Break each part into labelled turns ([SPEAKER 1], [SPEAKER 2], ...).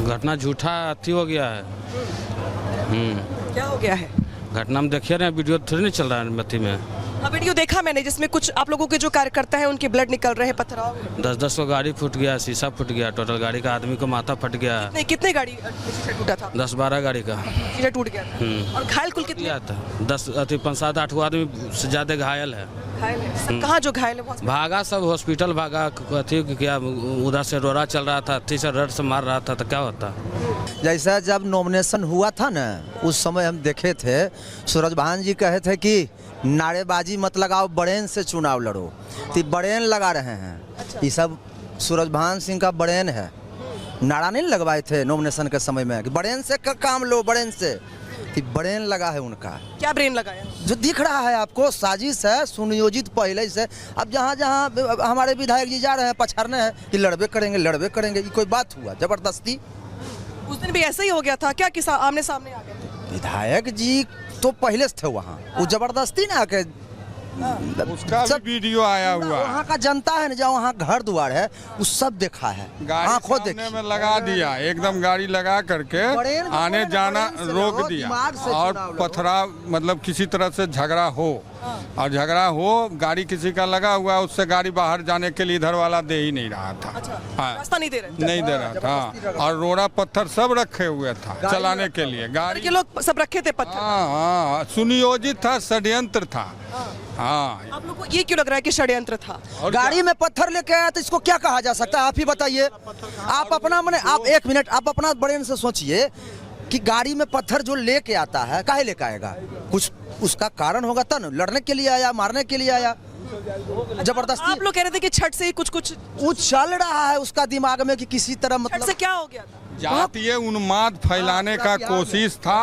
[SPEAKER 1] घटना झूठा अति हो गया है।
[SPEAKER 2] क्या हो गया है?
[SPEAKER 1] घटना में देखिए ना, वीडियो थोड़ी नहीं चल रहा है मथी में।
[SPEAKER 2] हाँ, वीडियो देखा मैंने जिसमें कुछ आप लोगों के जो कार्यकर्ता है उनके ब्लड निकल रहे हैं पथराव में।
[SPEAKER 1] 10-10 को गाड़ी फूट गया, शीशा फूट गया, टोटल गाड़ी का आदमी को माथा फट गया।
[SPEAKER 2] कितने गाड़ी शीशा टूटा था?
[SPEAKER 1] 10-12 गाड़ी का
[SPEAKER 2] शीशा टूट गया था। और घायल कुल कितने?
[SPEAKER 1] किया था 5-7-8 आदमी से ज़्यादा घायल है।
[SPEAKER 2] घायल है सब? कहाँ जो घायल है वो?
[SPEAKER 1] भागा सब हॉस्पिटल भागा। अथी क्या उधर से रोड़ा चल रहा था, अथी से रड से मार रहा था, तो क्या होता।
[SPEAKER 3] जैसा जब नॉमिनेशन हुआ था ना, उस समय हम देखे थे सूरज भान जी कहे थे कि नारेबाजी मत लगाओ, बड़ेन से चुनाव लड़ो, तो बड़ेन लगा रहे हैं। ये सब सूरज भान सिंह का बड़ेन है। नारा नहीं लगवाए थे नॉमिनेशन के समय में कि बड़ेन से काम लो, बड़ेन से, तो बड़ेन लगा है उनका।
[SPEAKER 2] क्या ब्रेन लगाया?
[SPEAKER 3] जो दिख रहा है आपको, साजिश है, सुनियोजित पहले से। अब जहाँ जहाँ हमारे विधायक जी जा रहे हैं पछाड़ने हैं कि लड़बे करेंगे, ये कोई बात हुआ जबरदस्ती?
[SPEAKER 2] उस दिन भी ऐसा ही हो गया था क्या कि आमने सामने आ गए थे?
[SPEAKER 3] विधायक जी तो पहले से थे वहाँ, वो जबरदस्ती ना आके
[SPEAKER 4] उसका भी वीडियो आया हुआ है।
[SPEAKER 3] वहाँ का जनता है ना, जो वहाँ घर द्वार है, वो सब देखा है, आंखों
[SPEAKER 4] सामने में लगा दिया, एकदम गाड़ी लगा करके आने जाना रोक दिया। और पथराव मतलब किसी तरह से झगड़ा हो, और झगड़ा हो, गाड़ी किसी का लगा हुआ, उससे गाड़ी बाहर जाने के लिए इधर वाला दे ही नहीं रहा था।
[SPEAKER 2] रास्ता नहीं दे रहे?
[SPEAKER 4] नहीं दे रहा था। और रोड़ा पत्थर सब रखे हुए था चलाने के लिए। गाड़ी
[SPEAKER 2] के लोग सब रखे थे पत्थर?
[SPEAKER 4] हाँ, सुनियोजित था, षड्यंत्र था। हाँ,
[SPEAKER 2] आप लोग को ये क्यों लग रहा है कि षड्यंत्र था?
[SPEAKER 3] गाड़ी में पत्थर लेके आया तो इसको क्या कहा जा सकता है? आप ही बताइए। आप अपना आप 1 मिनट आप अपना ब्रेन से सोचिए कि गाड़ी में पत्थर जो लेके आता है, काहे लेके आएगा? कुछ उसका कारण होगा तब, लड़ने के लिए आया, मारने के लिए आया, जबरदस्ती।
[SPEAKER 2] आप लोग कह रहे थे कि छठ से ही कुछ
[SPEAKER 3] चल रहा है उसका दिमाग में कि किसी तरह, मतलब
[SPEAKER 2] से क्या हो गया था?
[SPEAKER 4] जातीय उन्माद फैलाने का कोशिश था।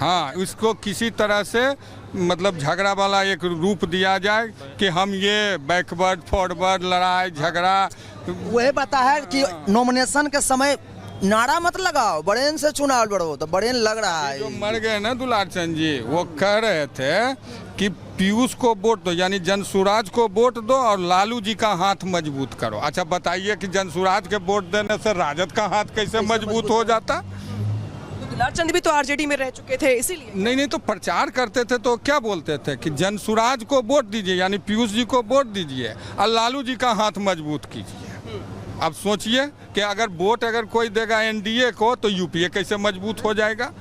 [SPEAKER 4] हाँ, इसको किसी तरह से मतलब झगड़ा वाला एक रूप दिया जाए कि हम ये बैकवर्ड फॉरवर्ड लड़ाई झगड़ा।
[SPEAKER 3] वही बता है कि नॉमिनेशन के समय नारा मत लगाओ, बड़ेन से चुनाव लड़ो, तो बड़ेन लग रहा है।
[SPEAKER 4] जो मर गए ना दुलार चंद जी, वो कह रहे थे कि पीयूष को वोट दो, यानी जनसुराज को वोट दो और लालू जी का हाथ मजबूत करो। अच्छा बताइए कि जनसुराज के वोट देने से राजद का हाथ कैसे मजबूत हो जाता?
[SPEAKER 2] दुलार चंद भी तो आरजेडी में रह चुके थे, इसीलिए।
[SPEAKER 4] नहीं, तो प्रचार करते थे तो क्या बोलते थे कि जनसुराज को वोट दीजिए, यानी पीयूष जी को वोट दीजिए और लालू जी का हाथ मजबूत कीजिए। अब सोचिए कि अगर वोट कोई देगा एनडीए को तो यूपीए कैसे मजबूत हो जाएगा,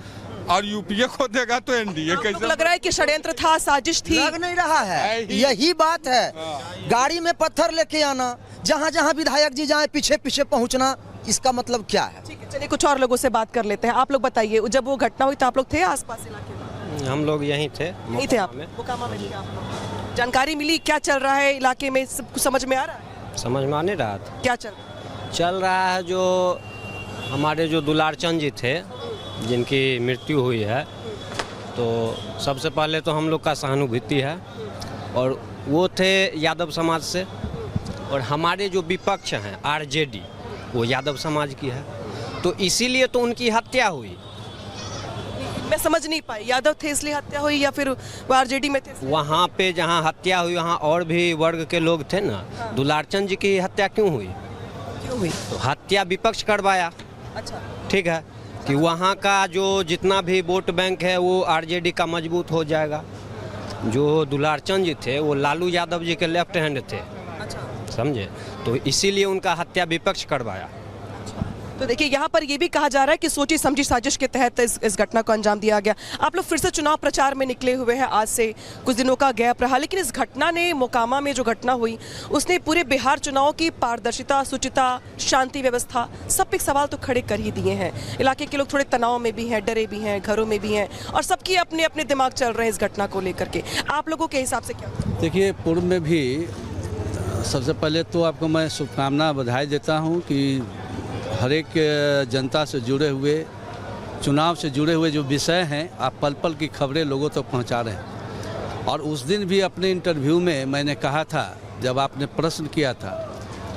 [SPEAKER 4] और यूपीए को देगा तो एनडीए कैसे?
[SPEAKER 2] लग रहा है कि षड्यंत्र था, साजिश थी।
[SPEAKER 3] लग नहीं रहा है, यही बात है। गाड़ी में पत्थर लेके आना, जहाँ जहाँ विधायक जी जाए पीछे पीछे पहुँचना, इसका मतलब क्या है?
[SPEAKER 2] ठीक है, चलिए कुछ और लोगों से बात कर लेते हैं। आप लोग बताइए, जब वो घटना हुई तो आप लोग थे आसपास इलाके में?
[SPEAKER 5] हम लोग यहीं थे।
[SPEAKER 2] नहीं थे आप? मोकामा में थे आप लोग। जानकारी मिली क्या चल रहा है इलाके में, सब कुछ समझ में आ रहा है?
[SPEAKER 5] समझ में आने रहा था।
[SPEAKER 2] क्या
[SPEAKER 5] चल रहा है जो हमारे जो दुलार चंद जी थे जिनकी मृत्यु हुई है, तो सबसे पहले तो हम लोग का सहानुभूति है। और वो थे यादव समाज से, और हमारे जो विपक्ष हैं आरजेडी, वो यादव समाज की है, तो इसीलिए तो उनकी हत्या हुई।
[SPEAKER 2] मैं समझ नहीं पाई, यादव थे इसलिए हत्या हुई या फिर वो आरजेडी में थे?
[SPEAKER 5] वहाँ पे जहाँ हत्या हुई वहाँ और भी वर्ग के लोग थे ना। दुलार चंद जी की हत्या क्यों हुई? तो हत्या विपक्ष करवाया।
[SPEAKER 2] अच्छा,
[SPEAKER 5] ठीक है कि वहाँ का जो जितना भी वोट बैंक है वो आरजेडी का मजबूत हो जाएगा। जो दुलार चंद जी थे वो लालू यादव जी के लेफ्ट हैंड थे।
[SPEAKER 2] अच्छा,
[SPEAKER 5] समझे? तो इसीलिए उनका हत्या विपक्ष करवाया।
[SPEAKER 2] तो देखिए यहाँ पर ये भी कहा जा रहा है कि सोची समझी साजिश के तहत इस घटना को अंजाम दिया गया। आप लोग फिर से चुनाव प्रचार में निकले हुए हैं, आज से कुछ दिनों का गैप रहा, लेकिन इस घटना ने, मोकामा में जो घटना हुई, उसने पूरे बिहार चुनाव की पारदर्शिता, शुचिता, शांति व्यवस्था, सब पे सवाल तो खड़े कर ही दिए हैं। इलाके के लोग थोड़े तनाव में भी हैं, डरे भी हैं, घरों में भी हैं, और सबकी अपने अपने दिमाग चल रहे हैं इस घटना को लेकर के। आप लोगों के हिसाब से क्या?
[SPEAKER 6] देखिए, पूर्व में भी सबसे पहले तो आपको मैं शुभकामना बधाई देता हूँ कि हर एक जनता से जुड़े हुए, चुनाव से जुड़े हुए जो विषय हैं, आप पल पल की खबरें लोगों तक पहुंचा रहे हैं। और उस दिन भी अपने इंटरव्यू में मैंने कहा था, जब आपने प्रश्न किया था,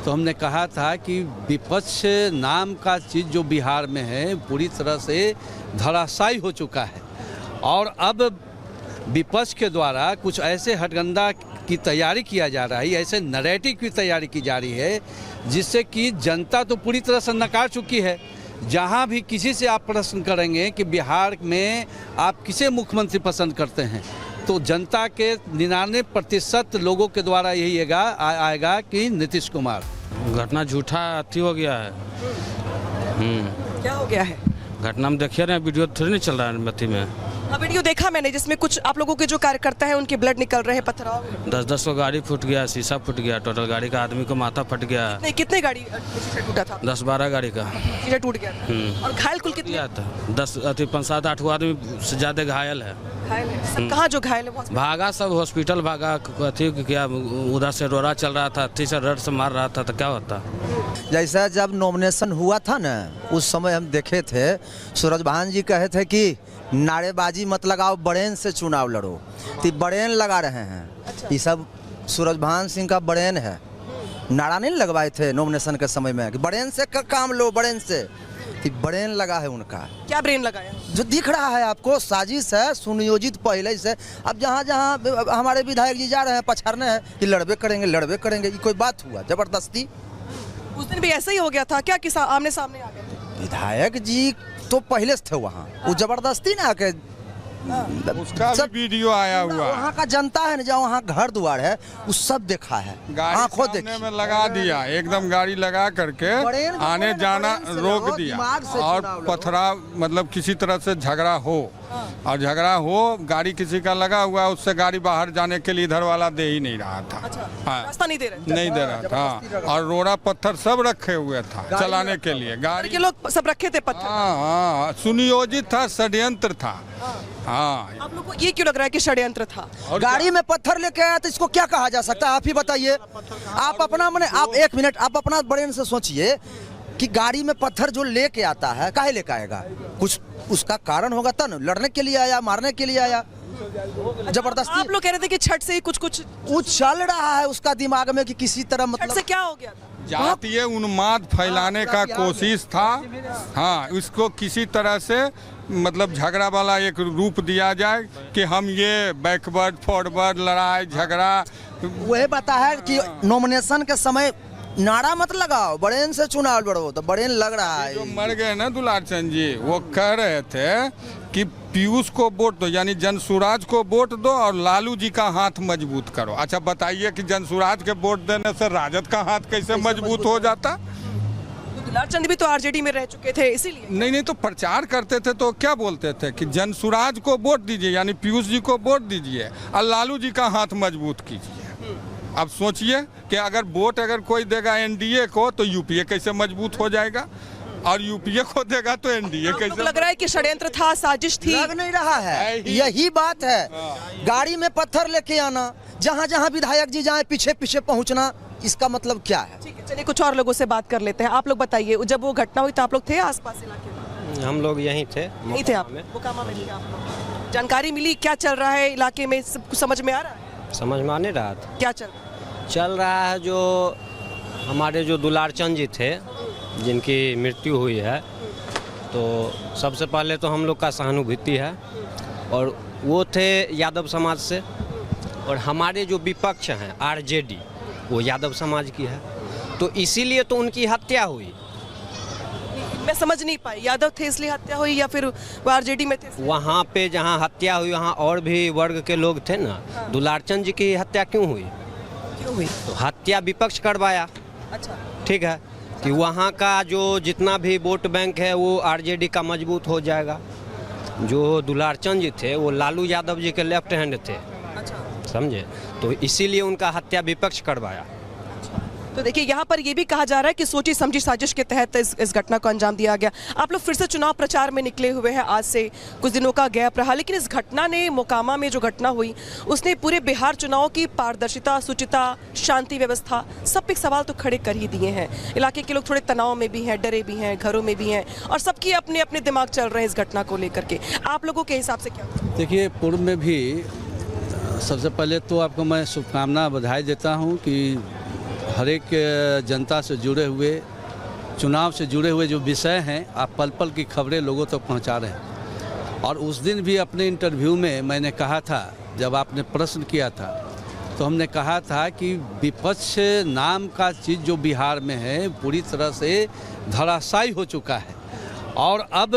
[SPEAKER 6] तो हमने कहा था कि विपक्ष नाम का चीज़ जो बिहार में है पूरी तरह से धराशायी हो चुका है। और अब विपक्ष के द्वारा कुछ ऐसे हथकंडा की तैयारी किया जा रहा है, ऐसे नैरेटिव की तैयारी की जा रही है जिससे कि जनता तो पूरी तरह से नकार चुकी है। जहाँ भी किसी से आप प्रश्न करेंगे कि बिहार में आप किसे मुख्यमंत्री पसंद करते हैं, तो जनता के 99% लोगों के द्वारा यही आएगा कि नीतीश कुमार।
[SPEAKER 1] घटना झूठा अति हो गया है।
[SPEAKER 2] क्या हो गया है?
[SPEAKER 1] घटना में देखिए ना, वीडियो थोड़ी नहीं चल रहा है मती में।
[SPEAKER 2] हाँ, वीडियो देखा मैंने, जिसमें कुछ आप लोगों के जो कार्यकर्ता हैं उनके ब्लड निकल रहे हैं, पथराव।
[SPEAKER 1] 10-10 को गाड़ी फूट गया, शीशा फूट गया, टोटल गाड़ी का आदमी को माथा फट गया।
[SPEAKER 2] नहीं, कितने गाड़ी शीशा टूटा था?
[SPEAKER 1] 10-12 गाड़ी का
[SPEAKER 2] शीशा टूट गया था। और घायल कुल कितने?
[SPEAKER 1] किया था 5-7-8 आदमी से ज़्यादा घायल है।
[SPEAKER 2] घायल है सब? कहाँ जो घायल है वो?
[SPEAKER 1] भागा सब हॉस्पिटल भागा। अथी क्या उधर से रोड़ा चल रहा था, तीसरा रड से मार रहा था, तो क्या होता।
[SPEAKER 3] जैसा जब नॉमिनेशन हुआ था ना, उस समय हम देखे थे सूरज भान जी कहे थे कि नारेबाजी मत लगाओ, ब्रेन से चुनाव लड़ो। तो ब्रेन लगा रहे हैं। ये सब सूरज भान सिंह का ब्रेन है। नारा नहीं लगवाए थे नॉमिनेशन के समय में कि ब्रेन से काम लो, ब्रेन से। तो ब्रेन लगा है उनका।
[SPEAKER 2] क्या ब्रेन लगाया?
[SPEAKER 3] जो दिख रहा है आपको, साजिश है, सुनियोजित पहले से। अब जहाँ जहाँ हमारे विधायक जी जा रहे हैं पछाड़ने हैं कि लड़बे करेंगे, ये कोई बात हुआ? जबरदस्ती।
[SPEAKER 2] उस दिन भी ऐसा ही हो गया था क्या कि आमने सामने आ गए थे?
[SPEAKER 3] विधायक जी तो पहले से थे वहाँ, वो जबरदस्ती ना के
[SPEAKER 4] उसका भी वीडियो आया हुआ है।
[SPEAKER 3] वहाँ का जनता है ना, जहाँ वहाँ घर द्वार है, वो सब देखा है।
[SPEAKER 4] गाड़ी
[SPEAKER 3] आँखों
[SPEAKER 4] सामने
[SPEAKER 3] देखी।
[SPEAKER 4] में लगा दिया, एकदम गाड़ी लगा करके आने जाना रोक दिया। और पथराव मतलब किसी तरह से झगड़ा हो, और झगड़ा हो, गाड़ी किसी का लगा हुआ है, उससे गाड़ी बाहर जाने के लिए इधर वाला दे ही नहीं रहा था। हाँ,
[SPEAKER 2] रास्ता नहीं दे रहे?
[SPEAKER 4] नहीं दे रहा था। और रोड़ा पत्थर सब रखे हुए था चलाने के लिए। गाड़ी
[SPEAKER 2] के लोग सब रखे थे पत्थर?
[SPEAKER 4] हाँ, सुनियोजित था, षड्यंत्र था। हाँ,
[SPEAKER 2] आप लोग को ये क्यों लग रहा है कि षड्यंत्र था?
[SPEAKER 3] गाड़ी में पत्थर लेके आया तो इसको क्या कहा जा सकता है? आप ही बताइए। आप अपना आप 1 मिनट आप अपना ब्रेन से सोचिए कि गाड़ी में पत्थर जो लेके आता है, काहे लेके आएगा? कुछ उसका कारण होगा तब न। लड़ने के लिए आया, मारने के लिए आया, जबरदस्ती।
[SPEAKER 2] आप लोग कह रहे थे कि छठ से ही कुछ
[SPEAKER 3] चल रहा है उसका दिमाग में कि किसी तरह
[SPEAKER 2] छठ
[SPEAKER 3] मतलब
[SPEAKER 2] से क्या हो गया था?
[SPEAKER 4] जातीय उन्माद फैलाने का कोशिश था। हाँ, इसको किसी तरह से मतलब झगड़ा वाला एक रूप दिया जाए कि हम ये बैकवर्ड फॉरवर्ड लड़ाई झगड़ा।
[SPEAKER 3] वही बता है कि नॉमिनेशन के समय नारा मत लगाओ, ब्रेन से चुनाव लड़ो। तो ब्रेन लग रहा है।
[SPEAKER 4] जो मर गए ना दुलार चंद जी, वो कह रहे थे कि पीयूष को वोट दो, यानी जनसुराज को वोट दो और लालू जी का हाथ मजबूत करो। अच्छा बताइए कि जनसुराज के वोट देने से राजद का हाथ कैसे मजबूत हो जाता?
[SPEAKER 2] दुलार चंद भी तो आरजेडी में रह चुके थे, इसीलिए।
[SPEAKER 4] नहीं, तो प्रचार करते थे तो क्या बोलते थे कि जनसुराज को वोट दीजिए, यानी पीयूष जी को वोट दीजिए और लालू जी का हाथ मजबूत कीजिए। अब सोचिए कि अगर वोट कोई देगा एनडीए को तो यूपीए कैसे मजबूत हो जाएगा, और यूपीए को देगा तो एनडीए कैसे?
[SPEAKER 2] लग रहा है कि षड्यंत्र था, साजिश थी।
[SPEAKER 3] लग नहीं रहा है, यही बात है। गाड़ी में पत्थर लेके आना, जहाँ जहाँ विधायक जी जाए पीछे पीछे पहुँचना, इसका मतलब क्या है?
[SPEAKER 2] ठीक है, चलिए कुछ और लोगों से बात कर लेते हैं। आप लोग बताइए, जब वो घटना हुई तो आप लोग थे आसपास इलाके में?
[SPEAKER 5] हम लोग यहीं थे।
[SPEAKER 2] नहीं थे आप? मोकामा में थे आप लोग। जानकारी मिली क्या चल रहा है इलाके में? सब कुछ समझ में आ रहा है?
[SPEAKER 5] समझ में आने रहा था।
[SPEAKER 2] क्या चल
[SPEAKER 5] रहा है जो हमारे जो दुलार चंद जी थे, जिनकी मृत्यु हुई है, तो सबसे पहले तो हम लोग का सहानुभूति है। और वो थे यादव समाज से, और हमारे जो विपक्ष हैं आरजेडी, वो यादव समाज की है। तो इसीलिए तो उनकी हत्या हुई।
[SPEAKER 2] मैं समझ नहीं पाई, यादव थे इसलिए हत्या हुई या फिर वो आरजेडी में थे?
[SPEAKER 5] वहाँ पे जहाँ हत्या हुई वहाँ और भी वर्ग के लोग थे ना। दुलार चंद जी की हत्या क्यों हुई? तो हत्या विपक्ष करवाया।
[SPEAKER 2] अच्छा,
[SPEAKER 5] ठीक है कि वहाँ का जो जितना भी वोट बैंक है वो आरजेडी का मजबूत हो जाएगा। जो दुलार चंद जी थे वो लालू यादव जी के लेफ्ट हैंड थे।
[SPEAKER 2] अच्छा।
[SPEAKER 5] समझे? तो इसीलिए उनका हत्या विपक्ष करवाया।
[SPEAKER 2] तो देखिए, यहाँ पर ये भी कहा जा रहा है कि सोची समझी साजिश के तहत इस घटना को अंजाम दिया गया। आप लोग फिर से चुनाव प्रचार में निकले हुए हैं, आज से कुछ दिनों का गैप रहा, लेकिन इस घटना ने, मोकामा में जो घटना हुई, उसने पूरे बिहार चुनाव की पारदर्शिता, शुचिता, शांति व्यवस्था, सब पे सवाल तो खड़े कर ही दिए हैं। इलाके के लोग थोड़े तनाव में भी हैं, डरे भी हैं, घरों में भी हैं, और सबकी अपने अपने दिमाग चल रहे हैं इस घटना को लेकर के। आप लोगों के हिसाब से क्या?
[SPEAKER 6] देखिए, पूर्व में भी सबसे पहले तो आपको मैं शुभकामना बधाई देता हूँ कि हर एक जनता से जुड़े हुए, चुनाव से जुड़े हुए जो विषय हैं, आप पल पल की खबरें लोगों तक पहुंचा रहे हैं। और उस दिन भी अपने इंटरव्यू में मैंने कहा था, जब आपने प्रश्न किया था, तो हमने कहा था कि विपक्ष नाम का चीज़ जो बिहार में है पूरी तरह से धराशायी हो चुका है। और अब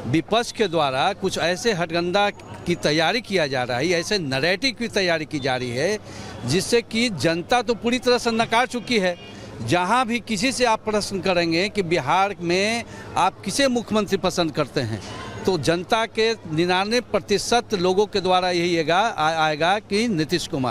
[SPEAKER 6] विपक्ष के द्वारा कुछ ऐसे हथकंडा की तैयारी किया जा रहा है, ऐसे नैरेटिव की तैयारी की जा रही है जिससे कि जनता तो पूरी तरह से नकार चुकी है। जहां भी किसी से आप प्रश्न करेंगे कि बिहार में आप किसे मुख्यमंत्री पसंद करते हैं, तो जनता के 99% लोगों के द्वारा यही आएगा कि नीतीश कुमार।